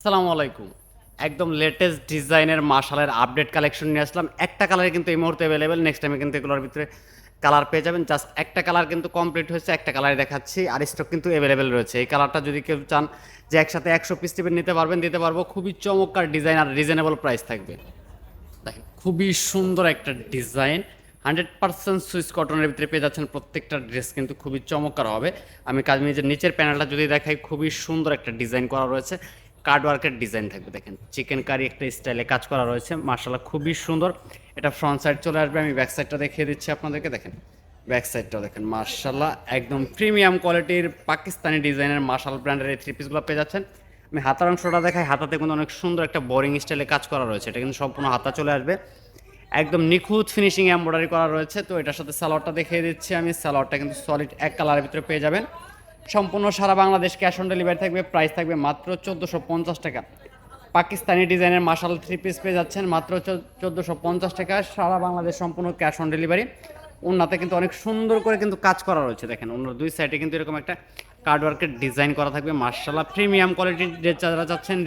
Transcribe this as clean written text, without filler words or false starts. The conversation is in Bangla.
সালামু আলাইকুম। একদম লেটেস্ট ডিজাইনের মাশালের আপডেট কালেকশন নিয়ে আসলাম। একটা কালারে কিন্তু এই মুহূর্তে অ্যাভেলেবেল। নেক্সট টাইমে কিন্তু এগুলোর ভিতরে কালার পেয়ে যাবেন। জাস্ট একটা কালার কিন্তু কমপ্লিট হয়েছে, একটা কালারে দেখাচ্ছি। আর স্টক কিন্তু অ্যাভেলেবেল রয়েছে। এই কালারটা যদি কেউ চান যে একসাথে 100 পিস টিপে নিতে পারবেন, দিতে পারবো। খুবই চমৎকার ডিজাইন আর রিজনেবল প্রাইস থাকবে। দেখেন খুবই সুন্দর একটা ডিজাইন, 100% সুইস কটনের ভিতরে পেয়ে যাচ্ছেন। প্রত্যেকটা ড্রেস কিন্তু খুবই চমৎকার হবে। আমি কাশ্মীরের নিচের প্যানেলটা যদি দেখাই, খুবই সুন্দর একটা ডিজাইন করা রয়েছে। কার্ড ওয়ার্কের ডিজাইন থাকবে, দেখেন চিকেন কারি একটা স্টাইলে কাজ করা রয়েছে। মার্শাল্লাহ খুবই সুন্দর। এটা ফ্রন্ট সাইড চলে আসবে, আমি ব্যাক সাইডটা দেখিয়ে দিচ্ছি আপনাদেরকে। দেখেন ব্যাক সাইডটাও দেখেন, মার্শাল্লাহ একদম প্রিমিয়াম কোয়ালিটির পাকিস্তানি ডিজাইনের মার্শাল ব্র্যান্ডের এই থ্রি পিসগুলো পেয়ে যাচ্ছেন। আমি হাতার অংশটা দেখাই, হাতাতে কিন্তু অনেক সুন্দর একটা বোরিং স্টাইলে কাজ করা রয়েছে। এটা কিন্তু সম্পূর্ণ হাতা চলে আসবে, একদম নিখুঁত ফিনিশিং এমব্রয়ডারি করা রয়েছে। তো এটার সাথে সালোয়ারটা দেখিয়ে দিচ্ছি আমি। সালোয়ারটা কিন্তু সলিড এক কালারের ভিতরে পেয়ে যাবেন। সম্পূর্ণ সারা বাংলাদেশ ক্যাশ অন ডেলিভারি থাকবে। প্রাইস থাকবে মাত্র 1450 টাকা। পাকিস্তানি ডিজাইনের মাশাল থ্রি পিস পেয়ে যাচ্ছেন মাত্র 1450 টাকা। সারা বাংলাদেশ সম্পূর্ণ ক্যাশ অন ডেলিভারি। ওনাতে কিন্তু অনেক সুন্দর করে কিন্তু কাজ করা রয়েছে। দেখেন ওনার দুই সাইডে কিন্তু এরকম একটা কার্ড ওয়ার্কের ডিজাইন করা থাকবে। মার্শাল্লাহ প্রিমিয়াম কোয়ালিটির যারা চাচ্ছেন